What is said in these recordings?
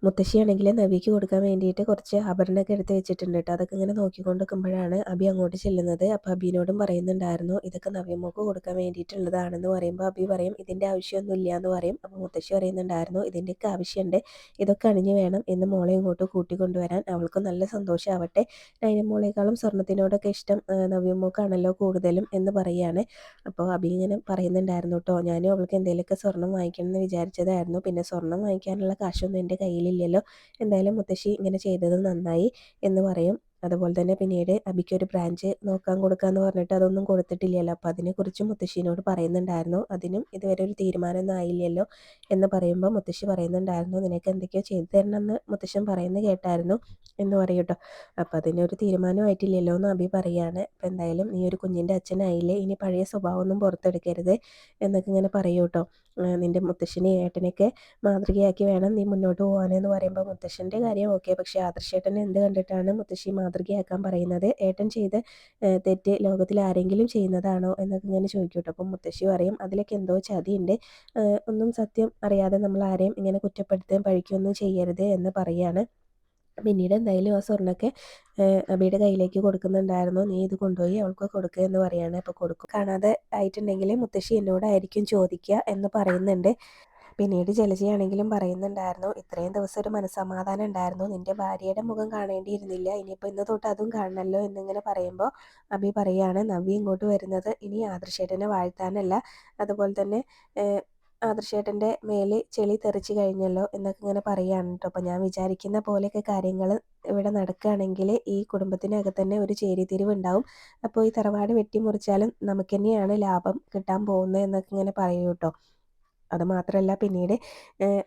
മുത്തശ്ശിയാണെങ്കിൽ നവിക്ക് കൊടുക്കാൻ വേണ്ടിയിട്ട് കുറച്ച് ആഭരണമൊക്കെ എടുത്ത് വെച്ചിട്ടുണ്ട് കേട്ടോ. അതൊക്കെ ഇങ്ങനെ നോക്കിക്കൊണ്ട് നിൽക്കുമ്പോഴാണ് അബി അങ്ങോട്ട് ചെല്ലുന്നത്. അപ്പോൾ അബീനോടും പറയുന്നുണ്ടായിരുന്നു ഇതൊക്കെ നവ്യമ്മക്ക് കൊടുക്കാൻ വേണ്ടിയിട്ടുള്ളതാണെന്ന് പറയുമ്പോൾ അബി പറയും ഇതിൻ്റെ ആവശ്യമൊന്നുമില്ല എന്ന് പറയും. അപ്പോൾ മുത്തശ്ശി പറയുന്നുണ്ടായിരുന്നു ഇതിൻ്റെയൊക്കെ ആവശ്യമുണ്ട്, ഇതൊക്കെ അണിഞ്ഞ് വേണം എന്ന് മോളെ ഇങ്ങോട്ട് കൂട്ടിക്കൊണ്ടുവരാൻ, അവൾക്ക് നല്ല സന്തോഷമാവട്ടെ. നൈനമോളേക്കാളും സ്വർണ്ണത്തിനോടൊക്കെ ഇഷ്ടം നവ്യമ്മക്കാണല്ലോ കൂടുതലും എന്ന് പറയുകയാണ്. അപ്പോൾ അബി ഇങ്ങനെ പറയുന്നുണ്ടായിരുന്നു കേട്ടോ, ഞാനും അവൾക്ക് എന്തെങ്കിലുമൊക്കെ സ്വർണ്ണം വാങ്ങിക്കണം എന്ന് വിചാരിച്ചതായിരുന്നു, പിന്നെ സ്വർണ്ണം വാങ്ങിക്കാനുള്ള കാശൊന്നും എൻ്റെ കയ്യിലില്ലല്ലോ, എന്തായാലും മുത്തശ്ശി ഇങ്ങനെ ചെയ്തത് നന്നായി എന്ന് പറയും. അതുപോലെ തന്നെ പിന്നീട് അബിക്കൊരു ബ്രാഞ്ച് നോക്കാൻ കൊടുക്കാമെന്ന് പറഞ്ഞിട്ട് അതൊന്നും കൊടുത്തിട്ടില്ലല്ലോ, അപ്പോൾ അതിനെക്കുറിച്ച് മുത്തശ്ശീനോട് പറയുന്നുണ്ടായിരുന്നു. അതിനും ഇതുവരെ ഒരു തീരുമാനമൊന്നും ആയില്ലല്ലോ എന്ന് പറയുമ്പോൾ മുത്തശ്ശി പറയുന്നുണ്ടായിരുന്നു നിനക്ക് എന്തൊക്കെയോ ചെയ്തു തരണമെന്ന് മുത്തശ്ശൻ പറയുന്നത് കേട്ടായിരുന്നു എന്ന് പറയും കേട്ടോ. അപ്പോൾ അതിനൊരു തീരുമാനമായിട്ടില്ലല്ലോ എന്ന് അബി പറയാണ്. അപ്പോൾ എന്തായാലും നീ ഒരു കുഞ്ഞിൻ്റെ അച്ഛനായില്ലേ, ഇനി പഴയ സ്വഭാവമൊന്നും പുറത്തെടുക്കരുത് എന്നൊക്കെ ഇങ്ങനെ പറയൂ കേട്ടോ. നിൻ്റെ മുത്തശ്ശിനെ ഏട്ടനൊക്കെ മാതൃകയാക്കി വേണം നീ മുന്നോട്ട് പോകാനെന്ന് പറയുമ്പോൾ മുത്തശ്ശൻ്റെ കാര്യം ഓക്കെ, പക്ഷേ ആദർശേട്ടൻ എന്ത് കണ്ടിട്ടാണ് മുത്തശ്ശി മാതൃകയാക്കാൻ പറയുന്നത്, ഏട്ടൻ ചെയ്ത് തെറ്റ് ലോകത്തിൽ ആരെങ്കിലും ചെയ്യുന്നതാണോ എന്നൊക്കെ ഇങ്ങനെ ചോദിക്കും കേട്ടോ. അപ്പം മുത്തശ്ശി പറയും അതിലൊക്കെ എന്തോ ചതിയുണ്ട്, ഒന്നും സത്യം അറിയാതെ നമ്മൾ ആരെയും ഇങ്ങനെ കുറ്റപ്പെടുത്തുകയും പഴിക്കുകയൊന്നും ചെയ്യരുത് എന്ന് പറയാണ്. പിന്നീട് എന്തായാലും ആ സ്വർണ്ണമൊക്കെ അബിയുടെ കയ്യിലേക്ക് കൊടുക്കുന്നുണ്ടായിരുന്നു. നീ ഇത് കൊണ്ടുപോയി അവൾക്ക് കൊടുക്കുക എന്ന് പറയാണ്. അപ്പോൾ കൊടുക്കും കാണാതെ ആയിട്ടുണ്ടെങ്കിൽ മുത്തശ്ശി എന്നോടായിരിക്കും ചോദിക്കുക എന്ന് പറയുന്നുണ്ട്. പിന്നീട് ജലജയാണെങ്കിലും പറയുന്നുണ്ടായിരുന്നു ഇത്രയും ദിവസം ഒരു മനസ്സമാധാനം ഉണ്ടായിരുന്നു, നിന്റെ ഭാര്യയുടെ മുഖം കാണേണ്ടിയിരുന്നില്ല, ഇനിയിപ്പോൾ ഇന്ന് തൊട്ട് അതും കാണണമല്ലോ എന്നിങ്ങനെ പറയുമ്പോൾ അബി പറയാണ് നവ്യ ഇങ്ങോട്ട് വരുന്നത് ഇനി ആദർശേട്ടനെ വാഴ്ത്താനല്ല, അതുപോലെ തന്നെ ആദർശേട്ടൻ്റെ മേലെ ചെളി തെറിച്ച് കഴിഞ്ഞല്ലോ എന്നൊക്കെ ഇങ്ങനെ പറയുകയാണ് കേട്ടോ. അപ്പോൾ ഞാൻ വിചാരിക്കുന്ന പോലെയൊക്കെ കാര്യങ്ങൾ ഇവിടെ നടക്കുകയാണെങ്കിൽ ഈ കുടുംബത്തിനകത്ത് തന്നെ ഒരു ചേരിതിരിവ് ഉണ്ടാവും, അപ്പോൾ ഈ തറവാട് വെട്ടിമുറിച്ചാലും നമുക്ക് തന്നെയാണ് ലാഭം കിട്ടാൻ പോകുന്നത് എന്നൊക്കെ ഇങ്ങനെ പറയൂ കേട്ടോ. അതുമാത്രമല്ല പിന്നീട്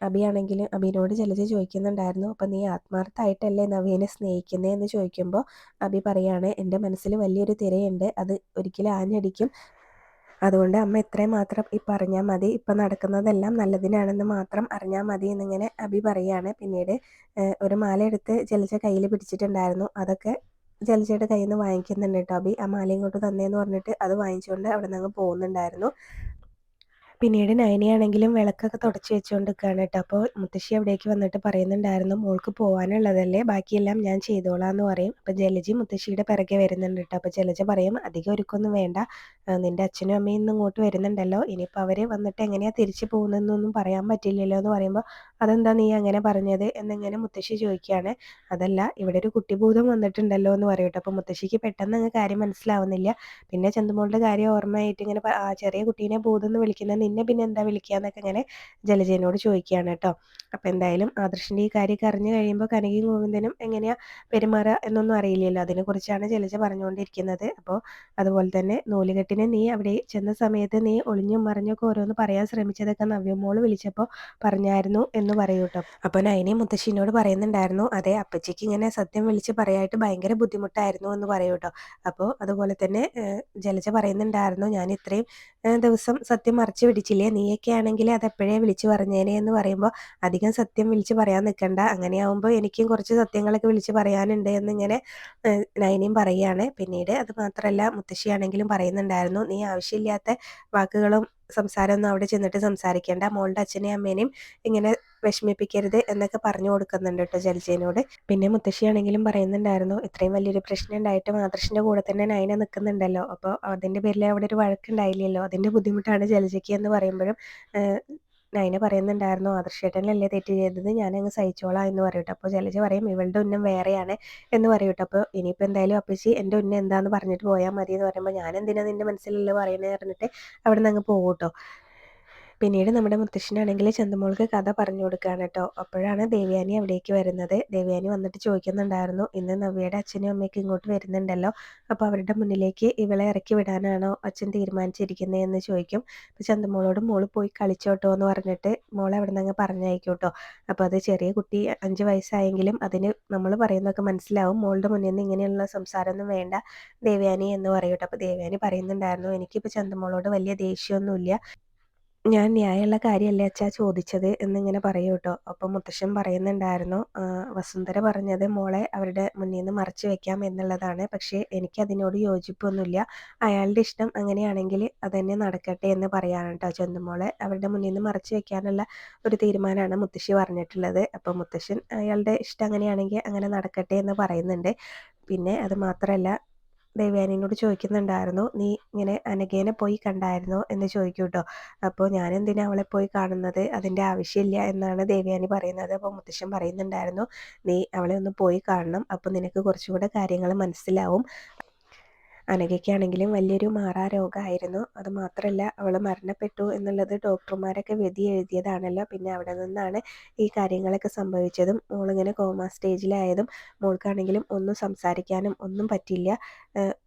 അബിയാണെങ്കിൽ അബീനോട് ജലജ ചോദിക്കുന്നുണ്ടായിരുന്നു അപ്പം നീ ആത്മാർത്ഥമായിട്ടല്ലേ നവ്യനെ സ്നേഹിക്കുന്നത് എന്ന് ചോദിക്കുമ്പോൾ അബി പറയാണ് എൻ്റെ മനസ്സിൽ വലിയൊരു തിരയുണ്ട്, അത് ഒരിക്കലും ആഞ്ഞടിക്കും, അതുകൊണ്ട് അമ്മ എത്രയും മാത്രം ഇപ്പം അറിഞ്ഞാൽ മതി, ഇപ്പം നടക്കുന്നതെല്ലാം നല്ലതിനാണെന്ന് മാത്രം അറിഞ്ഞാൽ മതി എന്നിങ്ങനെ അബി പറയാണ്. പിന്നീട് ഒരു മാല എടുത്ത് ജലജ കയ്യിൽ പിടിച്ചിട്ടുണ്ടായിരുന്നു, അതൊക്കെ ജലജയുടെ കയ്യിൽ നിന്ന് വാങ്ങിക്കുന്നുണ്ട് കേട്ടോ അബി. ആ മാല ഇങ്ങോട്ട് തന്നേന്ന് പറഞ്ഞിട്ട് അത് വാങ്ങിച്ചുകൊണ്ട് അവിടെ നിന്ന് പോകുന്നുണ്ടായിരുന്നു. പിന്നീട് നയനയാണെങ്കിലും വിളക്കൊക്കെ തുടച്ച് വെച്ചുകൊണ്ട് നിൽക്കുകയാണ് കേട്ടോ. അപ്പോൾ മുത്തശ്ശി അവിടേക്ക് വന്നിട്ട് പറയുന്നുണ്ടായിരുന്നു മോൾക്ക് പോകാനുള്ളതല്ലേ ബാക്കിയെല്ലാം ഞാൻ ചെയ്തോളാം എന്ന് പറയും. അപ്പോൾ ജലജി മുത്തശ്ശിയുടെ പിറകെ വരുന്നുണ്ട് കേട്ടോ. അപ്പോൾ ജലജ പറയും അധികം ഒരുക്കൊന്നും വേണ്ട, നിൻ്റെ അച്ഛനും അമ്മയും ഇന്ന് ഇങ്ങോട്ട് വരുന്നുണ്ടല്ലോ, ഇനിയിപ്പോൾ അവർ വന്നിട്ട് എങ്ങനെയാണ് തിരിച്ചു പോകുന്നതെന്നൊന്നും പറയാൻ പറ്റില്ലല്ലോ എന്ന് പറയുമ്പോൾ അതെന്താ നീ അങ്ങനെ പറഞ്ഞത് എന്നിങ്ങനെ മുത്തശ്ശി ചോദിക്കുകയാണ്. അതല്ല ഇവിടെ ഒരു കുട്ടിഭൂതം വന്നിട്ടുണ്ടല്ലോ എന്ന് പറയും കേട്ടോ. അപ്പോൾ മുത്തശ്ശിക്ക് പെട്ടെന്ന് അങ്ങ് കാര്യം മനസ്സിലാവുന്നില്ല. പിന്നെ ചന്തുമോളുടെ കാര്യം ഓർമ്മയായിട്ട് ഇങ്ങനെ ആ ചെറിയ കുട്ടീനെ ഭൂതം എന്ന് വിളിക്കുന്നത് നിന്നെ പിന്നെ എന്താ വിളിക്കുക എന്നൊക്കെ ഇങ്ങനെ ജലജേനോട് ചോദിക്കുകയാണ് കേട്ടോ. അപ്പോൾ എന്തായാലും ആദർശിൻ്റെ ഈ കാര്യമൊക്കെ അറിഞ്ഞു കഴിയുമ്പോൾ കനകയും ഗോവിന്ദനും എങ്ങനെയാണ് പെരുമാറുക എന്നൊന്നും അറിയില്ലല്ലോ, അതിനെക്കുറിച്ചാണ് ജലജ പറഞ്ഞുകൊണ്ടിരിക്കുന്നത്. അപ്പോൾ അതുപോലെ തന്നെ നൂലുകെട്ടിനെ നീ അവിടെ ചെന്ന സമയത്ത് നീ ഒളിഞ്ഞും മറിഞ്ഞൊക്കെ ഓരോന്ന് പറയാൻ ശ്രമിച്ചതൊക്കെ നവ്യമോള് വിളിച്ചപ്പോൾ പറഞ്ഞായിരുന്നു എന്ന് പറയൂ കേട്ടോ. അപ്പോൾ നൈനി മുത്തശ്ശീനോട് പറയുന്നുണ്ടായിരുന്നു അതെ അപ്പച്ചിക്ക് ഇങ്ങനെ സത്യം വിളിച്ച് പറയാനായിട്ട് ഭയങ്കര ബുദ്ധിമുട്ടായിരുന്നു എന്ന് പറയൂ കേട്ടോ. അപ്പോൾ അതുപോലെ തന്നെ ജലജ പറയുന്നുണ്ടായിരുന്നു ഞാൻ ഇത്രയും ദിവസം സത്യം മറച്ചു പിടിച്ചില്ലേ, നീയൊക്കെ ആണെങ്കിൽ അതെപ്പോഴേ വിളിച്ചു പറഞ്ഞേനെ എന്ന് പറയുമ്പോൾ അധികം സത്യം വിളിച്ച് പറയാൻ നിൽക്കണ്ട, അങ്ങനെയാവുമ്പോൾ എനിക്കും കുറച്ച് സത്യങ്ങളൊക്കെ വിളിച്ച് പറയാനുണ്ട് എന്നിങ്ങനെ നൈനയും പറയുകയാണ്. പിന്നീട് അത് മാത്രമല്ല മുത്തശ്ശിയാണെങ്കിലും പറയുന്നുണ്ടായിരുന്നു നീ ആവശ്യമില്ലാത്ത വാക്കുകളും സംസാരമൊന്നും അവിടെ ചെന്നിട്ട് സംസാരിക്കേണ്ട, മോളുടെ അച്ഛനെയും അമ്മേനെയും ഇങ്ങനെ വിഷമിപ്പിക്കരുത് എന്നൊക്കെ പറഞ്ഞു കൊടുക്കുന്നുണ്ട് കേട്ടോ ജലജേനോട്. പിന്നെ മുത്തശ്ശിയാണെങ്കിലും പറയുന്നുണ്ടായിരുന്നു ഇത്രയും വലിയൊരു പ്രശ്നം ഉണ്ടായിട്ടും ആദർശിൻ്റെ കൂടെ തന്നെ നൈന നിൽക്കുന്നുണ്ടല്ലോ, അപ്പോൾ അതിൻ്റെ പേരിൽ അവിടെ ഒരു വഴക്കുണ്ടായില്ലല്ലോ, അതിൻ്റെ ബുദ്ധിമുട്ടാണ് ജലജയ്ക്ക് എന്ന് പറയുമ്പോഴും നൈന പറയുന്നുണ്ടായിരുന്നു ആദർശേട്ടനല്ലേ തെറ്റ് ചെയ്തത്, ഞാനങ്ങ് സഹിച്ചോളാം എന്ന് പറയട്ടെ. അപ്പോൾ ജലജ പറയും ഇവളുടെ ഉന്നം വേറെയാണ് എന്ന് പറയട്ടെ. അപ്പോൾ ഇനിയിപ്പോൾ എന്തായാലും അപ്പച്ചി എൻ്റെ ഉന്നം എന്താണെന്ന് പറഞ്ഞിട്ട് പോയാൽ മതി എന്ന് പറയുമ്പോൾ ഞാൻ എന്തിനാ നിൻ്റെ മനസ്സിലുള്ളത് പറയുന്നത് പറഞ്ഞിട്ട് അവിടെ നിന്ന് അങ്ങ് പോകും കേട്ടോ. പിന്നീട് നമ്മുടെ മുത്തശ്ശനാണെങ്കിൽ ചന്തുമോൾക്ക് കഥ പറഞ്ഞു കൊടുക്കുകയാണ് കേട്ടോ. അപ്പോഴാണ് ദേവയാനി അവിടേക്ക് വരുന്നത്. ദേവയാനി വന്നിട്ട് ചോദിക്കുന്നുണ്ടായിരുന്നു ഇന്ന് നവ്യയുടെ അച്ഛനും അമ്മയ്ക്കും ഇങ്ങോട്ട് വരുന്നുണ്ടല്ലോ, അപ്പോൾ അവരുടെ മുന്നിലേക്ക് ഇവളെ ഇറക്കി വിടാനാണോ അച്ഛൻ തീരുമാനിച്ചിരിക്കുന്നത് എന്ന് ചോദിക്കും. അപ്പോൾ ചന്തുമോളോട് മോള് പോയി കളിച്ചോട്ടോ എന്ന് പറഞ്ഞിട്ട് മോളെ അവിടെ നിന്ന് അങ്ങ് പറഞ്ഞയക്കും കേട്ടോ. അപ്പോൾ അത് ചെറിയ കുട്ടി 5 വയസ്സായെങ്കിലും അതിന് നമ്മൾ പറയുന്നതൊക്കെ മനസ്സിലാവും, മോളുടെ മുന്നിൽ നിന്ന് ഇങ്ങനെയുള്ള സംസാരമൊന്നും വേണ്ട ദേവയാനി എന്ന് പറയും കേട്ടോ. അപ്പോൾ ദേവയാനി പറയുന്നുണ്ടായിരുന്നു എനിക്കിപ്പോൾ ചന്തുമോളോട് വലിയ ദേഷ്യമൊന്നുമില്ല, ഞാൻ ന്യായമുള്ള കാര്യമല്ലേ അച്ഛാ ചോദിച്ചത് എന്നിങ്ങനെ പറയും കേട്ടോ. അപ്പം മുത്തശ്ശൻ പറയുന്നുണ്ടായിരുന്നു, വസുന്ധര പറഞ്ഞത് മോളെ അവരുടെ മുന്നിൽ നിന്ന് മറച്ചു വെക്കാം എന്നുള്ളതാണ്. പക്ഷേ എനിക്കതിനോട് യോജിപ്പൊന്നുമില്ല. അയാളുടെ ഇഷ്ടം അങ്ങനെയാണെങ്കിൽ അതന്നെ നടക്കട്ടെ എന്ന് പറയാണ് കേട്ടോ. ചന്തുമോളെ അവരുടെ മുന്നിൽ നിന്ന് മറച്ചു വെക്കാനുള്ള ഒരു തീരുമാനമാണ് മുത്തശ്ശി പറഞ്ഞിട്ടുള്ളത്. അപ്പം മുത്തശ്ശൻ അയാളുടെ ഇഷ്ടം അങ്ങനെയാണെങ്കിൽ അങ്ങനെ നടക്കട്ടെ എന്ന് പറയുന്നുണ്ട്. പിന്നെ അത് മാത്രമല്ല, ദേവയാനിയോട് ചോദിക്കുന്നുണ്ടായിരുന്നു, നീ ഇങ്ങനെ അനഘേനെ പോയി കണ്ടായിരുന്നോ എന്ന് ചോദിക്കും കേട്ടോ. അപ്പോൾ ഞാനെന്തിനാ അവളെ പോയി കാണുന്നത്, അതിൻ്റെ ആവശ്യമില്ല എന്നാണ് ദേവയാനി പറയുന്നത്. അപ്പോൾ മുത്തശ്ശൻ പറയുന്നുണ്ടായിരുന്നു, നീ അവളെ ഒന്ന് പോയി കാണണം, അപ്പോൾ നിനക്ക് കുറച്ചുകൂടെ കാര്യങ്ങൾ മനസ്സിലാവും. അനഘയ്ക്കാണെങ്കിലും വലിയൊരു മാറാരോഗമായിരുന്നു. അതുമാത്രമല്ല അവൾ മരണപ്പെട്ടു എന്നുള്ളത് ഡോക്ടർമാരൊക്കെ വിധി എഴുതിയതാണല്ലോ. പിന്നെ അവിടെ നിന്നാണ് ഈ കാര്യങ്ങളൊക്കെ സംഭവിച്ചതും മോളിങ്ങനെ കോമ സ്റ്റേജിലായതും മോൾക്കാണെങ്കിലും ഒന്നും സംസാരിക്കാനും ഒന്നും പറ്റില്ല.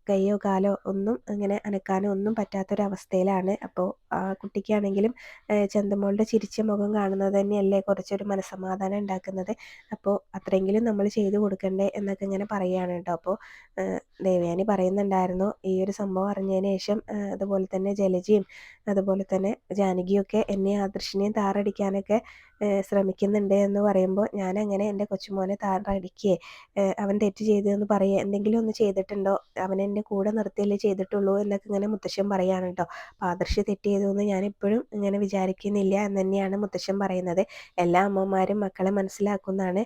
കയ്യോ കാലോ ഒന്നും ഇങ്ങനെ അനക്കാനോ ഒന്നും പറ്റാത്തൊരവസ്ഥയിലാണ്. അപ്പോൾ ആ കുട്ടിക്കാണെങ്കിലും ചന്തമോളുടെ ചിരിച്ച മുഖം കാണുന്നത് തന്നെയല്ലേ കുറച്ചൊരു മനസ്സമാധാനം ഉണ്ടാക്കുന്നത്. അപ്പോൾ അത്രയെങ്കിലും നമ്മൾ ചെയ്തു കൊടുക്കണ്ടേ എന്നൊക്കെ ഇങ്ങനെ പറയുകയാണ് കേട്ടോ. അപ്പോൾ ദേവയാനി പറയുന്നുണ്ടായിരുന്നു, ഈ ഒരു സംഭവം അറിഞ്ഞതിന് ശേഷം അതുപോലെ തന്നെ ജലജയും അതുപോലെ തന്നെ ജാനകിയൊക്കെ എന്നെ ആദർശിനെയും താറടിക്കാനൊക്കെ ശ്രമിക്കുന്നുണ്ട് എന്ന് പറയുമ്പോൾ, ഞാനങ്ങനെ എൻ്റെ കൊച്ചുമോനെ താറടിക്കുകയെ അവൻ തെറ്റ് ചെയ്തതെന്ന് പറയുക എന്തെങ്കിലും ഒന്ന് ചെയ്തിട്ടുണ്ടോ, അവൻ എൻ്റെ കൂടെ നിർത്തിയല്ലേ ചെയ്തിട്ടുള്ളൂ എന്നൊക്കെ ഇങ്ങനെ മുത്തശ്ശൻ പറയാണ് കേട്ടോ. അപ്പോൾ ആദർശ് തെറ്റ് ചെയ്തതെന്ന് ഞാനിപ്പോഴും ഇങ്ങനെ വിചാരിക്കുന്നില്ല എന്ന് തന്നെയാണ് മുത്തശ്ശൻ പറയുന്നത്. എല്ലാ അമ്മമാരും മക്കളെ മനസ്സിലാക്കുമെന്നാണ്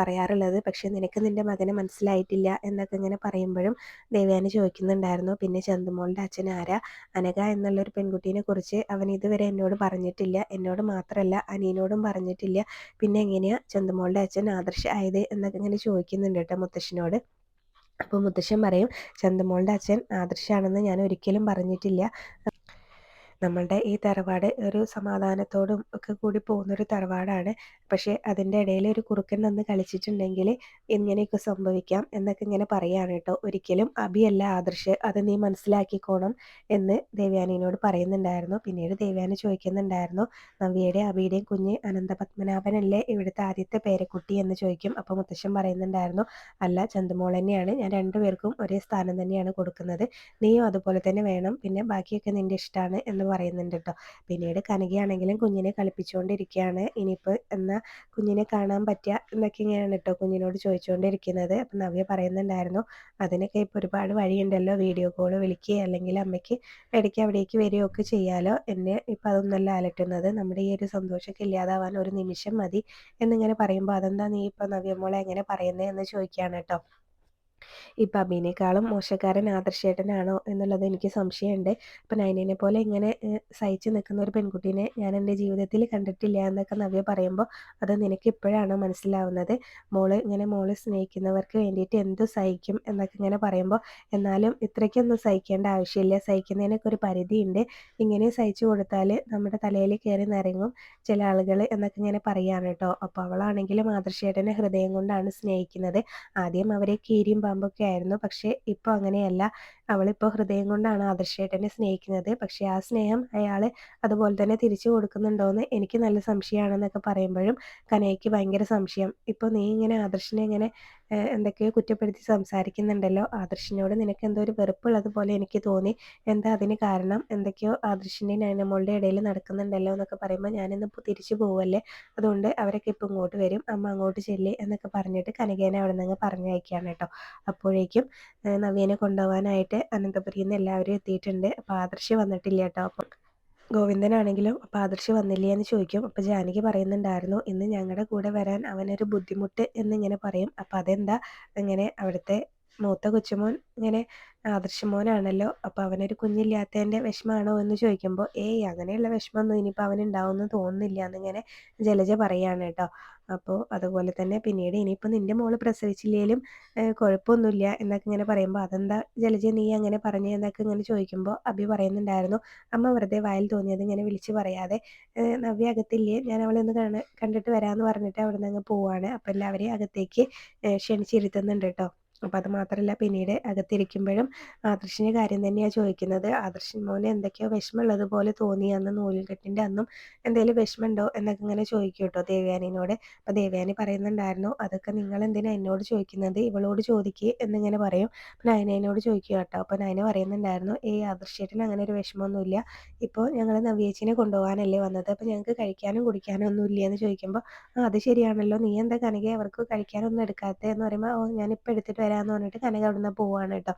പറയാറുള്ളത്. പക്ഷേ നിനക്ക് നിൻ്റെ മകനെ മനസ്സിലായിട്ടില്ല എന്നൊക്കെ ഇങ്ങനെ പറയുമ്പോഴും ദേവയാനി ചോദിക്കുന്നുണ്ടായിരുന്നു, പിന്നെ ചന്തുമോളുടെ അച്ഛൻ ആരാ, അനഘ എന്നുള്ളൊരു പെൺകുട്ടീനെ കുറിച്ച് അവൻ ഇതുവരെ എന്നോട് പറഞ്ഞിട്ടില്ല. എന്നോട് മാത്രമല്ല അനിയനോടും പറഞ്ഞിട്ടില്ല. പിന്നെ എങ്ങനെയാ ചന്തുമോളുടെ അച്ഛൻ ആദർശ് ആയത് എന്നൊക്കെ ഇങ്ങനെ ചോദിക്കുന്നുണ്ട് കേട്ടോ മുത്തശ്ശനോട്. അപ്പോൾ മുത്തശ്ശൻ പറയും, ചന്തുമോളുടെ അച്ഛൻ ആദർശാണെന്ന് ഞാൻ ഒരിക്കലും പറഞ്ഞിട്ടില്ല. നമ്മളുടെ ഈ തറവാട് ഒരു സമാധാനത്തോടും ഒക്കെ കൂടി പോകുന്നൊരു തറവാടാണ്. പക്ഷേ അതിൻ്റെ ഇടയിൽ ഒരു കുറുക്കൻ വന്ന് കളിച്ചിട്ടുണ്ടെങ്കിൽ ഇങ്ങനെയൊക്കെ സംഭവിക്കാം എന്നൊക്കെ ഇങ്ങനെ പറയാണ് കേട്ടോ. ഒരിക്കലും അഭിയല്ല ആദർശ്, അത് നീ മനസ്സിലാക്കിക്കോണം എന്ന് ദേവയാനിയോട് പറയുന്നുണ്ടായിരുന്നു. പിന്നീട് ദേവയാനി ചോദിക്കുന്നുണ്ടായിരുന്നു, നവ്യയുടെയും അഭിയുടെയും കുഞ്ഞ് അനന്തപത്മനാഭനല്ലേ ഇവിടുത്തെ ആദ്യത്തെ പേരക്കുട്ടി എന്ന് ചോദിക്കും. അപ്പോൾ മുത്തശ്ശൻ പറയുന്നുണ്ടായിരുന്നു, അല്ല ചന്തുമോൾ തന്നെയാണ്, ഞാൻ രണ്ടുപേർക്കും ഒരേ സ്ഥാനം തന്നെയാണ് കൊടുക്കുന്നത്, നീയും അതുപോലെ തന്നെ വേണം, പിന്നെ ബാക്കിയൊക്കെ നിൻ്റെ ഇഷ്ടമാണ് എന്ന് പറയുന്നുണ്ട് കേട്ടോ. പിന്നീട് കനകയാണെങ്കിലും കുഞ്ഞിനെ കളിപ്പിച്ചുകൊണ്ടിരിക്കുകയാണ്. ഇനിയിപ്പോൾ എന്നാൽ കുഞ്ഞിനെ കാണാൻ പറ്റുക എന്നൊക്കെ ഇങ്ങനെയാണ് കേട്ടോ കുഞ്ഞിനോട് ചോദിച്ചുകൊണ്ടിരിക്കുന്നത്. അപ്പം നവ്യ പറയുന്നുണ്ടായിരുന്നു, അതിനൊക്കെ ഇപ്പോൾ ഒരുപാട് വഴിയുണ്ടല്ലോ, വീഡിയോ കോൾ വിളിക്കുക അല്ലെങ്കിൽ അമ്മയ്ക്ക് ഇടയ്ക്ക് അവിടേക്ക് വരികയൊക്കെ ചെയ്യാലോ, എന്നെ ഇപ്പം അതൊന്നല്ല അലട്ടുന്നത്, നമ്മുടെ ഈ ഒരു സന്തോഷമൊക്കെ ഇല്ലാതാവാൻ ഒരു നിമിഷം മതി എന്നിങ്ങനെ പറയുമ്പോൾ, അതെന്താ നീ ഇപ്പം നവ്യമോളെ എങ്ങനെ പറയുന്നത് എന്ന് ചോദിക്കുകയാണ് കേട്ടോ. ഇപ്പം അഭിനേക്കാളും മോശക്കാരൻ ആദർശേട്ടനാണോ എന്നുള്ളത് എനിക്ക് സംശയമുണ്ട്. ഇപ്പം നയനേനെ പോലെ ഇങ്ങനെ സഹിച്ച് നിൽക്കുന്ന ഒരു പെൺകുട്ടീനെ ഞാൻ എൻ്റെ ജീവിതത്തിൽ കണ്ടിട്ടില്ല എന്നൊക്കെ നവ്യ പറയുമ്പോൾ, അത് നിനക്ക് ഇപ്പോഴാണോ മനസ്സിലാവുന്നത്, മോള് സ്നേഹിക്കുന്നവർക്ക് വേണ്ടിയിട്ട് എന്ത് സഹിക്കും എന്നൊക്കെ ഇങ്ങനെ പറയുമ്പോൾ, എന്നാലും ഇത്രയ്ക്കൊന്നും സഹിക്കേണ്ട ആവശ്യമില്ല, സഹിക്കുന്നതിനൊക്കെ ഒരു പരിധിയുണ്ട്, ഇങ്ങനെ സഹിച്ചു കൊടുത്താൽ നമ്മുടെ തലയിൽ കയറി നിറങ്ങും ചില ആളുകൾ എന്നൊക്കെ ഇങ്ങനെ പറയുകയാണ് കേട്ടോ. അപ്പോൾ അവളാണെങ്കിലും ആദർശേട്ടനെ ഹൃദയം കൊണ്ടാണ് സ്നേഹിക്കുന്നത്. ആദ്യം അവരെ കീരിയും പാമ്പൊക്കെ ആയിരുന്നു, പക്ഷേ ഇപ്പോൾ അങ്ങനെയല്ല, അവളിപ്പോൾ ഹൃദയം കൊണ്ടാണ് ആദർശേട്ടനെ സ്നേഹിക്കുന്നത്. പക്ഷേ ആ സ്നേഹം അയാൾ അതുപോലെ തന്നെ തിരിച്ചു കൊടുക്കുന്നുണ്ടോയെന്ന് എനിക്ക് നല്ല സംശയമാണെന്നൊക്കെ പറയുമ്പോഴും കനയ്ക്ക് ഭയങ്കര സംശയം. ഇപ്പോൾ നീ ഇങ്ങനെ ആദർശിനെ ഇങ്ങനെ എന്തൊക്കെയോ കുറ്റപ്പെടുത്തി സംസാരിക്കുന്നുണ്ടല്ലോ, ആദർശിനോട് നിനക്ക് എന്തോ ഒരു വെറുപ്പുള്ളത് എനിക്ക് തോന്നി, എന്താ അതിന് കാരണം, എന്തൊക്കെയോ ആദർശിൻ്റെയും നയനമോളുടെ ഇടയിൽ നടക്കുന്നുണ്ടല്ലോ എന്നൊക്കെ പറയുമ്പോൾ, ഞാനിന്നിപ്പോൾ തിരിച്ചു പോവല്ലേ, അതുകൊണ്ട് അവരൊക്കെ ഇപ്പോൾ ഇങ്ങോട്ട് വരും, അമ്മ അങ്ങോട്ട് ചെല്ല് എന്നൊക്കെ പറഞ്ഞിട്ട് കനകേനെ അവിടെ നിന്ന് പറഞ്ഞയക്കുകയാണ് കേട്ടോ. അപ്പോഴേക്കും നവ്യനെ കൊണ്ടുപോകാനായിട്ട് അനന്തപുരിയിൽ നിന്ന് എല്ലാവരും എത്തിയിട്ടുണ്ട്. അപ്പോൾ ആദർശ് വന്നിട്ടില്ല കേട്ടോ. അപ്പം ഗോവിന്ദനാണെങ്കിലും അപ്പോൾ ആദർശ് വന്നില്ലേ എന്ന് ചോദിക്കും. അപ്പോൾ ജാനകി പറയുന്നുണ്ടായിരുന്നു, ഇന്ന് ഞങ്ങളുടെ കൂടെ വരാൻ അവനൊരു ബുദ്ധിമുട്ട് എന്നിങ്ങനെ പറയും. അപ്പോൾ അതെന്താ, ഇങ്ങനെ അവിടുത്തെ മൂത്ത കൊച്ചുമോൻ ഇങ്ങനെ ആദർശ് മോനാണല്ലോ, അപ്പോൾ അവനൊരു കുഞ്ഞില്ലാത്തതിൻ്റെ വിഷമമാണോ എന്ന് ചോദിക്കുമ്പോൾ, ഏയ് അങ്ങനെയുള്ള വിഷമമൊന്നും ഇനിയിപ്പോൾ അവനുണ്ടാവുമെന്ന് തോന്നുന്നില്ല എന്നിങ്ങനെ ജലജ പറയാണ് കേട്ടോ. അപ്പോൾ അതുപോലെ തന്നെ പിന്നീട് ഇനിയിപ്പോൾ നിൻ്റെ മോള് പ്രസവിച്ചില്ലെങ്കിലും കുഴപ്പമൊന്നുമില്ല എന്നൊക്കെ ഇങ്ങനെ പറയുമ്പോൾ, അതെന്താ ജലജ നീ അങ്ങനെ പറഞ്ഞു എന്നൊക്കെ ഇങ്ങനെ ചോദിക്കുമ്പോൾ അഭി പറയുന്നുണ്ടായിരുന്നു, അമ്മ വെറുതെ വായിൽ തോന്നിയത് ഇങ്ങനെ വിളിച്ച് പറയാതെ, നവ്യ അകത്തില്ലേ, ഞാൻ അവളെ ഒന്ന് കണ്ടിട്ട് വരാമെന്ന് പറഞ്ഞിട്ട് അവിടെ നിന്ന് അങ്ങ് പോവാണ്. അപ്പോൾ എല്ലാവരെയും അകത്തേക്ക് ക്ഷണിച്ചിരുത്തുന്നുണ്ട് കേട്ടോ. അപ്പോൾ അത് മാത്രമല്ല പിന്നീട് അകത്തിരിക്കുമ്പോഴും ആദർശിൻ്റെ കാര്യം തന്നെയാണ് ചോദിക്കുന്നത്. ആദർശൻ മോന് എന്തൊക്കെയോ വിഷമമുള്ളതുപോലെ തോന്നി അന്ന് നൂലുകെട്ടിൻ്റെ അന്നും എന്തെങ്കിലും വിഷമമുണ്ടോ എന്നൊക്കെ ഇങ്ങനെ ചോദിക്കും കേട്ടോ ദേവയാനീനോട്. അപ്പോൾ ദേവയാനി പറയുന്നുണ്ടായിരുന്നു അതൊക്കെ നിങ്ങളെന്തിനാ എന്നോട് ചോദിക്കുന്നത്, ഇവളോട് ചോദിക്കുക എന്നിങ്ങനെ പറയും. അപ്പോൾ നയനയോട് ചോദിക്കുക കേട്ടോ. അപ്പോൾ നയന പറയുന്നുണ്ടായിരുന്നു ആദർശേട്ടന് അങ്ങനെ ഒരു വിഷമമൊന്നുമില്ല, ഇപ്പോൾ ഞങ്ങൾ നവ്യേച്ചിനെ കൊണ്ടുപോകാനല്ലേ വന്നത്, അപ്പോൾ ഞങ്ങൾക്ക് കഴിക്കാനും കുടിക്കാനും ഒന്നും ഇല്ലേ എന്ന് ചോദിക്കുമ്പോൾ അത് ശരിയാണല്ലോ, നീ എന്താ കനകയെ അവർക്ക് കഴിക്കാനൊന്നും എടുക്കാത്തത് എന്ന് പറയുമ്പോൾ ഞാനിപ്പോൾ എടുത്തിട്ട് വരാമെന്ന് പറഞ്ഞിട്ട് കനക അവിടുന്ന് പോവാണ് കേട്ടോ.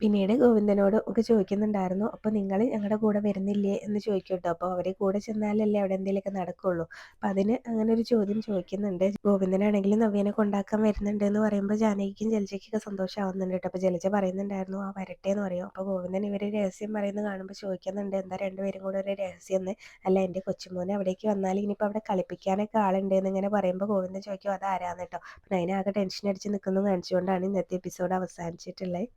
പിന്നീട് ഗോവിന്ദനോട് ഒക്കെ ചോദിക്കുന്നുണ്ടായിരുന്നു അപ്പോൾ നിങ്ങൾ ഞങ്ങളുടെ കൂടെ വരുന്നില്ലേ എന്ന് ചോദിക്കും കേട്ടോ. അപ്പോൾ അവരെ കൂടെ ചെന്നാലല്ലേ അവിടെ എന്തെങ്കിലുമൊക്കെ നടക്കുള്ളൂ. അപ്പം അതിന് അങ്ങനെ ഒരു ചോദ്യം ചോദിക്കുന്നുണ്ട്. ഗോവിന്ദനാണെങ്കിലും നവ്യനെ കൊണ്ടാക്കാൻ വരുന്നുണ്ട് എന്ന് പറയുമ്പോൾ ജാനകിക്കും ജലജയ്ക്കൊക്കെ സന്തോഷമാവുന്നുണ്ട് കേട്ടോ. അപ്പോൾ ജലജ പറയുന്നുണ്ടായിരുന്നു വരട്ടെ എന്ന് പറയും. അപ്പോൾ ഗോവിന്ദൻ ഇവർ രഹസ്യം പറയുന്നത് കാണുമ്പോൾ ചോദിക്കുന്നുണ്ട് എന്താ രണ്ടുപേരും കൂടെ ഒരു രഹസ്യം എന്ന്. അല്ല എൻ്റെ കൊച്ചുമോനെ അവിടേക്ക് വന്നാൽ ഇനിയിപ്പോൾ അവിടെ കളിപ്പിക്കാനൊക്കെ ആളുണ്ട് എന്നിങ്ങനെ പറയുമ്പോൾ ഗോവിന്ദൻ ചോദിക്കും അതാരാന്ന് കേട്ടോ. അപ്പം അതിനാകെ ടെൻഷൻ അടിച്ച് നിൽക്കുന്നത് കാണിച്ചുകൊണ്ടാണ് ഇന്നത്തെ എപ്പിസോഡ് അവസാനിച്ചിട്ടുള്ളത്.